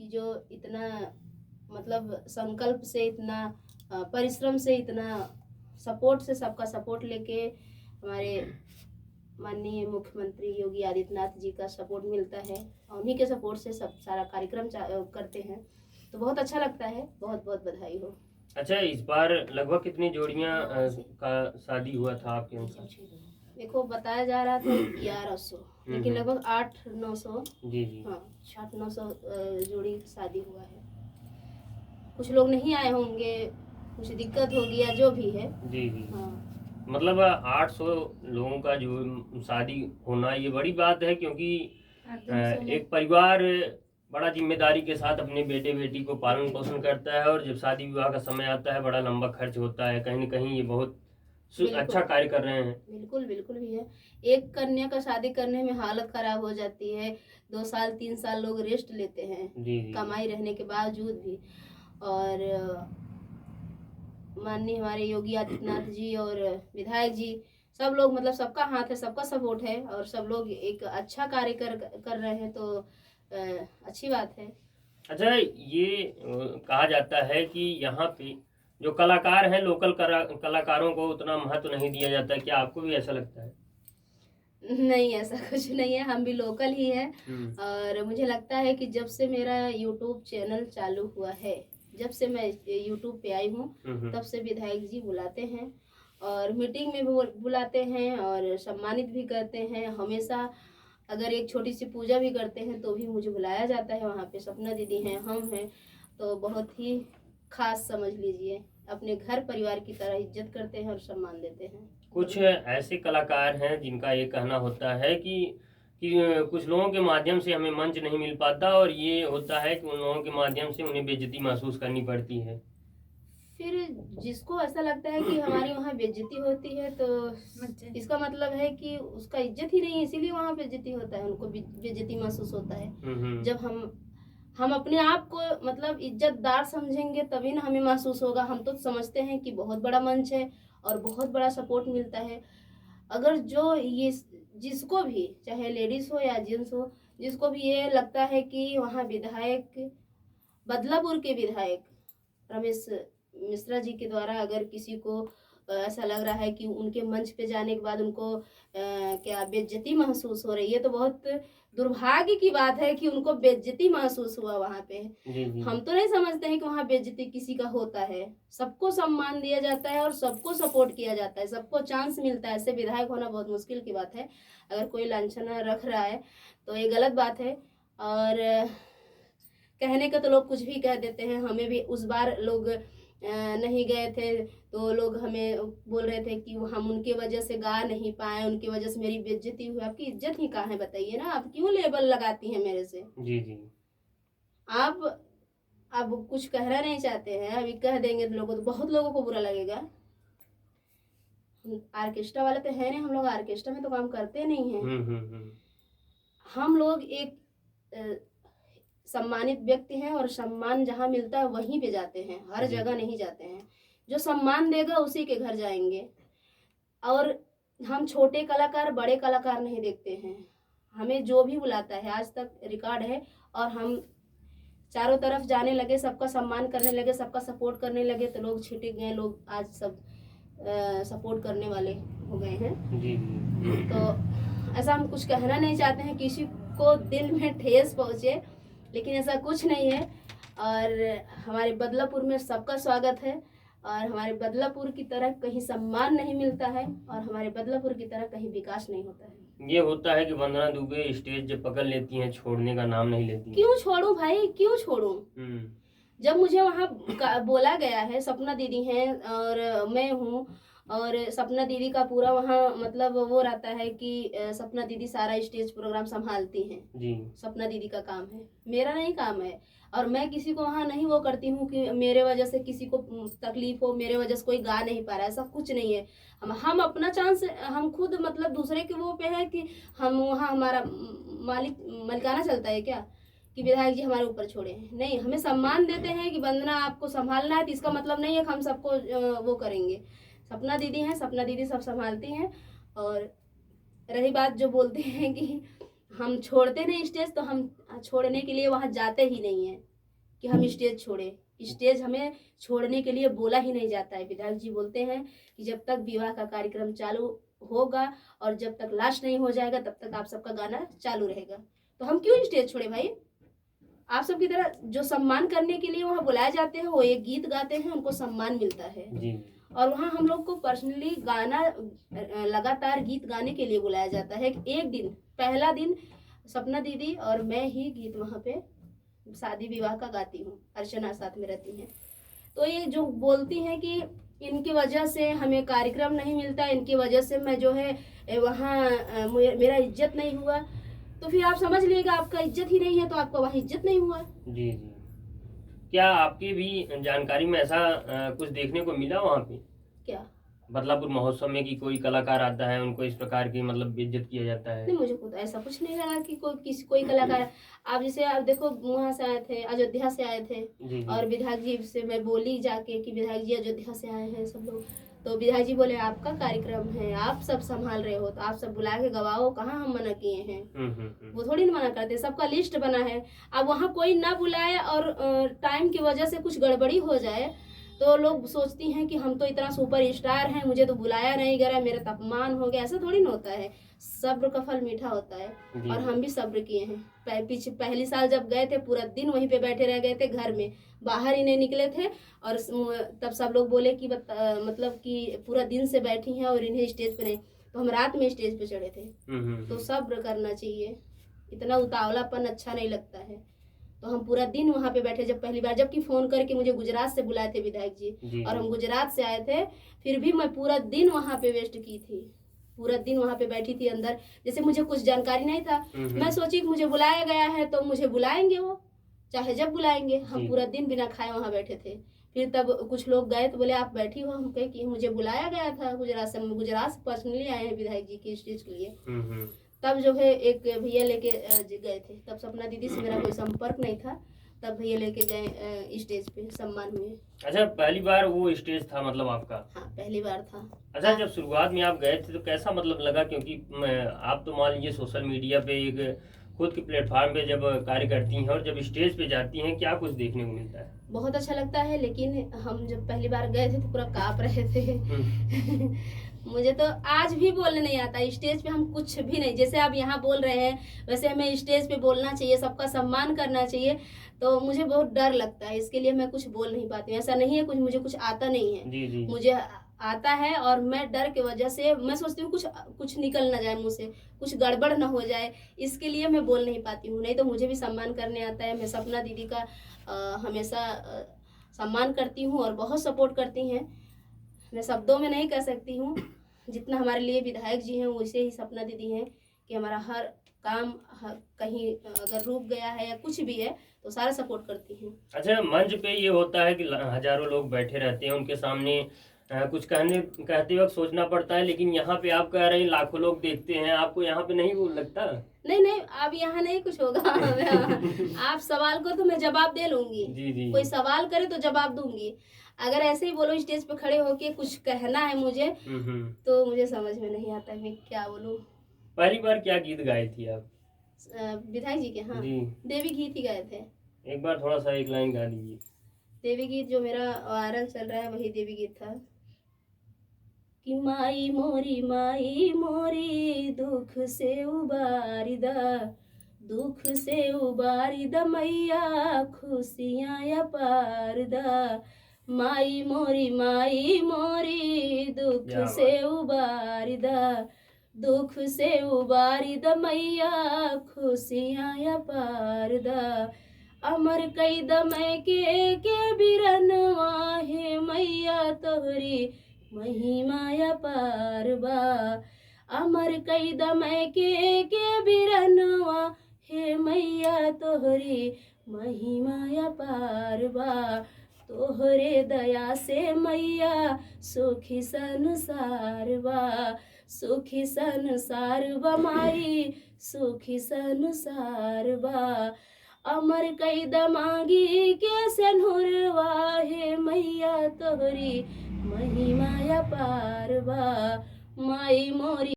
कि जो इतना मतलब संकल्प से, इतना परिश्रम से, इतना सपोर्ट से, सबका सपोर्ट लेके हमारे माननीय मुख्यमंत्री योगी आदित्यनाथ जी का सपोर्ट मिलता है और उन्हीं के सपोर्ट से सब सारा कार्यक्रम करते हैं, तो बहुत अच्छा लगता है। बहुत बहुत बधाई हो। अच्छा, इस बार लगभग कितनी जोड़ियां का शादी हुआ था आपके अनुसार? देखो, बताया जा रहा था 1100, लेकिन लगभग 800-900। जी जी। हाँ, 800-900 जोड़ी शादी हुआ है। कुछ लोग नहीं आए होंगे, कुछ दिक्कत हो गया, जो भी है। जी जी। हाँ, मतलब 800 लोगों का जो शादी होना ये बड़ी बात है, क्योंकि एक परिवार बड़ा जिम्मेदारी के साथ अपने बेटे बेटी को पालन पोषण करता है, और जब शादी विवाह का समय आता है बड़ा लंबा खर्च होता है। कहीं न कहीं ये बहुत अच्छा कार्य कर रहे हैं। बिल्कुल बिल्कुल भी है। एक कन्या का शादी करने में हालत खराब हो जाती है, 2 साल 3 साल लोग रेस्ट लेते हैं जी जी। कमाई रहने के बावजूद भी। और माननीय हमारे योगी आदित्यनाथ जी और विधायक जी, सब लोग मतलब सबका हाथ है, सबका सपोर्ट है और सब लोग एक अच्छा कार्य कर रहे हैं, तो अच्छी बात है। अच्छा, ये कहा जाता है कि यहाँ पे जो कलाकार हैं, लोकल कलाकारों को उतना महत्व नहीं दिया जाता है। क्या आपको भी ऐसा लगता है? नहीं, ऐसा कुछ नहीं है, हम भी लोकल ही हैं। और मुझे लगता है कि जब से मेरा यूट्यूब चैनल चालू हुआ है, जब से मैं यूट्यूब पे आई हूँ, तब से विधायक जी बुलाते हैं और मीटिंग में भी बुलाते हैं और सम्मानित भी करते हैं हमेशा। अगर एक छोटी सी पूजा भी करते हैं तो भी मुझे बुलाया जाता है वहाँ पे। सपना दीदी हैं, हम हैं, तो बहुत ही खास समझ लीजिए। अपने घर परिवार की तरह इज्जत करते हैं और सम्मान देते हैं। कुछ ऐसे कलाकार हैं जिनका ये कहना होता है कि कुछ लोगों के माध्यम से हमें मंच नहीं मिल पाता, और ये होता है कि उन लोगों के माध्यम से उन्हें बेइज्जती महसूस करनी पड़ती है। फिर जिसको ऐसा लगता है कि हमारी वहाँ बेइज्जती होती है, तो इसका मतलब है कि उसका इज्जत ही नहीं है, इसीलिए वहाँ बेइज्जती होता है, उनको बेइज्जती महसूस होता है। जब हम अपने आप को मतलब इज्जतदार समझेंगे तभी ना हमें महसूस होगा। हम तो समझते हैं कि बहुत बड़ा मंच है और बहुत बड़ा सपोर्ट मिलता है। अगर जो ये जिसको भी, चाहे लेडीज हो या जेंट्स हो, जिसको भी ये लगता है कि वहाँ विधायक, बदलापुर के विधायक रमेश मिश्रा जी के द्वारा अगर किसी को ऐसा लग रहा है कि उनके मंच पे जाने के बाद उनको क्या बेइज्जती महसूस हो रही है, तो बहुत दुर्भाग्य की बात है कि उनको बेइज्जती महसूस हुआ वहाँ पे। जी जी। हम तो नहीं समझते हैं कि वहाँ बेइज्जती किसी का होता है। सबको सम्मान दिया जाता है और सबको सपोर्ट किया जाता है, सबको चांस मिलता है। ऐसे विधायक होना बहुत मुश्किल की बात है। अगर कोई लांछना रख रहा है तो ये गलत बात है। और कहने का तो लोग कुछ भी कह देते हैं। हमें भी उस बार लोग नहीं गए थे तो लोग हमें बोल रहे थे कि हम उनके वजह से गा नहीं पाए, उनकी वजह से मेरी बेइज्जती हुई। आपकी इज्जत ही कहाँ है बताइए ना, आप क्यों लेबल लगाती हैं मेरे से? जी जी। आप अब कुछ कहना नहीं चाहते हैं, अभी कह देंगे तो लोगों, तो बहुत लोगों को बुरा लगेगा। ऑर्केस्ट्रा वाले तो है नहीं, हम लोग ऑर्केस्ट्रा में तो काम करते नहीं हैं। हम लोग एक सम्मानित व्यक्ति हैं और सम्मान जहाँ मिलता है वहीं पे जाते हैं, हर जगह नहीं जाते हैं। जो सम्मान देगा उसी के घर जाएंगे। और हम छोटे कलाकार बड़े कलाकार नहीं देखते हैं, हमें जो भी बुलाता है, आज तक रिकॉर्ड है, और हम चारों तरफ जाने लगे, सबका सम्मान करने लगे, सबका सपोर्ट करने लगे, तो लोग छिटक गए, लोग आज सब सपोर्ट करने वाले हो गए हैं। जी जी। तो ऐसा हम कुछ कहना नहीं चाहते हैं, किसी को दिल में ठेस पहुँचे, लेकिन ऐसा कुछ नहीं है। और हमारे बदलापुर में सबका स्वागत है, और हमारे बदलापुर की तरह कहीं सम्मान नहीं मिलता है, और हमारे बदलापुर की तरह कहीं विकास नहीं होता है। ये होता है कि वंदना दुबे स्टेज जब पकड़ लेती हैं, छोड़ने का नाम नहीं लेती। क्यों छोड़ूं भाई, क्यों छोड़ूं? जब मुझे वहाँ बोला गया है, सपना दीदी हैं और मैं हूँ, और सपना दीदी का पूरा वहाँ मतलब वो रहता है कि सपना दीदी सारा स्टेज प्रोग्राम संभालती हैं जी। सपना दीदी का काम है, मेरा नहीं काम है। और मैं किसी को वहाँ नहीं वो करती हूँ कि मेरे वजह से किसी को तकलीफ हो, मेरे वजह से कोई गा नहीं पा रहा है, ऐसा कुछ नहीं है। हम अपना चांस हम खुद मतलब दूसरे के वो पे है कि हम वहाँ हमारा मालिकाना चलता है क्या कि विधायक जी हमारे ऊपर छोड़े हैं? नहीं, हमें सम्मान देते हैं कि वंदना आपको संभालना है, तो इसका मतलब नहीं है कि हम सबको वो करेंगे। सपना दीदी हैं, सपना दीदी सब संभालती हैं। और रही बात जो बोलते हैं कि हम छोड़ते नहीं स्टेज, तो हम छोड़ने के लिए वहाँ जाते ही नहीं हैं। कि हम स्टेज छोड़े। स्टेज हमें छोड़ने के लिए बोला ही नहीं जाता है। विधायक जी बोलते हैं कि जब तक विवाह का कार्यक्रम चालू होगा और जब तक लास्ट नहीं हो जाएगा तब तक आप सबका गाना चालू रहेगा। तो हम क्यों स्टेज छोड़े भाई? आप सबकी तरह जो सम्मान करने के लिए वहाँ बुलाए जाते हैं वो एक गीत गाते हैं, उनको सम्मान मिलता है जी। और वहाँ हम लोग को पर्सनली गाना लगातार गीत गाने के लिए बुलाया जाता है। एक दिन पहला दिन सपना दीदी और मैं ही गीत वहाँ पे शादी विवाह का गाती हूँ, अर्चना साथ में रहती हैं। तो ये जो बोलती हैं कि इनकी वजह से हमें कार्यक्रम नहीं मिलता, इनकी वजह से मैं जो है वहाँ मेरा इज्जत नहीं हुआ, तो फिर आप समझ लीजिएगा आपका इज्जत ही नहीं है तो आपका वहाँ इज्जत नहीं हुआ। जी जी। क्या आपकी भी जानकारी में ऐसा कुछ देखने को मिला वहाँ पे? क्या बदलापुर महोत्सव में कि कोई कलाकार आता है उनको इस प्रकार की मतलब बेइज्जत किया जाता है? नहीं, मुझे खुद ऐसा कुछ नहीं लगा कि कोई कलाकार। आप जैसे आप देखो वहाँ से आए थे, अयोध्या से आए थे जी जी। और विधायक जी से मैं बोली जाके कि विधायक जी अयोध्या से आए हैं सब लोग, तो विधायक जी बोले आपका कार्यक्रम है, आप सब संभाल रहे हो तो आप सब बुला के गवाओ, कहाँ हम मना किए हैं? वो थोड़ी ना मना करते, सबका लिस्ट बना है। अब वहाँ कोई ना बुलाए और टाइम की वजह से कुछ गड़बड़ी हो जाए तो लोग सोचती हैं कि हम तो इतना सुपर स्टार हैं, मुझे तो बुलाया नहीं गया, मेरा तो अपमान हो गया। ऐसा थोड़ी ना होता है, सब्र का फल मीठा होता है और हम भी सब्र किए हैं। पहली साल जब गए थे पूरा दिन वहीं पे बैठे रह गए थे, घर में बाहर ही नहीं निकले थे और तब सब लोग बोले कि मतलब कि पूरा दिन से बैठी हैं और इन्हें स्टेज पे नहीं, तो हम रात में स्टेज पे चढ़े थे। तो सब्र करना चाहिए, इतना उतावलापन अच्छा नहीं लगता है। तो हम पूरा दिन वहाँ पे बैठे जब पहली बार, जबकि फोन करके मुझे गुजरात से बुलाए थे विधायक जी और हम गुजरात से आए थे, फिर भी मैं पूरा दिन वहाँ पे वेस्ट की थी, पूरा दिन वहाँ पे बैठी थी अंदर। जैसे मुझे कुछ जानकारी नहीं था, मैं सोची कि मुझे बुलाया गया है तो मुझे बुलाएंगे, वो चाहे जब बुलाएंगे। हम पूरा दिन बिना खाए वहाँ बैठे थे। फिर तब कुछ लोग गए तो बोले आप बैठी हो, हम कहे कि मुझे बुलाया गया था गुजरात से, गुजरात से पर्सनली आए हैं विधायक जी की स्टेज के लिए। तब जो है एक भैया लेके गए थे, तब सपना दीदी से मेरा कोई संपर्क नहीं था, तब भैया लेके गए स्टेज पे, सम्मान हुए। अच्छा, पहली बार वो स्टेज था मतलब आपका? हाँ, पहली बार था। अच्छा, जब शुरुआत में आप गए थे तो कैसा मतलब लगा? क्योंकि आप तो मान लीजिए सोशल मीडिया पे एक खुद के प्लेटफॉर्म पे जब कार्य करती हैं और जब स्टेज पे जाती हैं, क्या कुछ देखने को मिलता है? बहुत अच्छा लगता है, लेकिन हम जब पहली बार गए थे तो पूरा कांप रहे थे। मुझे तो आज भी बोलने नहीं आता, स्टेज पे हम कुछ भी नहीं, जैसे आप यहाँ बोल रहे हैं वैसे हमें स्टेज पे बोलना चाहिए, सबका सम्मान करना चाहिए, तो मुझे बहुत डर लगता है, इसके लिए मैं कुछ बोल नहीं पाती हूँ। ऐसा नहीं है मुझे कुछ आता नहीं है, जी जी। मुझे आता है और मैं डर की वजह से मैं सोचती हूँ कुछ निकल ना जाए मुँह से, कुछ गड़बड़ ना हो जाए, इसके लिए मैं बोल नहीं पाती हूँ। नहीं तो मुझे भी सम्मान करने आता है। मैं सपना दीदी का हमेशा सम्मान करती हूँ और बहुत सपोर्ट करती हैं। मैं शब्दों में नहीं कह सकती हूँ, जितना हमारे लिए विधायक जी हैं वैसे ही सपना दीदी हैं कि हमारा हर काम कहीं अगर रुक गया है या कुछ भी है तो सारा सपोर्ट करती हैं। अच्छा, मंच पे ये होता है कि हजारों लोग बैठे रहते हैं, उनके सामने कुछ कहते वक्त सोचना पड़ता है, लेकिन यहाँ पे आप कह रहे हैं लाखों लोग देखते हैं, आपको यहाँ पे नहीं वो लगता? नहीं, अब यहाँ नहीं कुछ होगा। आप सवाल को तो मैं जवाब दे लूंगी। जी जी। कोई सवाल करे तो जवाब दूंगी, अगर ऐसे ही बोलो स्टेज पे खड़े होके कुछ कहना है मुझे तो मुझे समझ में नहीं आता मैं क्या बोलूं। पहली बार क्या गीत गाई थी आप? विधायक जी के? हाँ जी। देवी गीत ही गाए थे। एक बार थोड़ा सा एक लाइन गा दीजिए। देवी गीत जो मेरा वायरल चल रहा है वही देवी गीत था कि माई मोरी दुख से उबारिदा, दुख से उबारिदा मैया खुशियाँ अपारदा, माई मोरी दुख से उबारिदा, दुख से उबारिदा मैया खुशियाँ अपारदा, अमर कई दमै के बिरनवा है मैया तोहरी महिमा अपार बा, अमर कई दमै के बिरनवा हे मैया तोहरी महिमा अपार बा, तोहरे दया से मैया सुखी संसार बा, सुखी संसार बा माई सुखी संसार बा, अमर कई दमागी के सनहुरवा हे मैया तोहरी महिमा अपार बा, माई मोरी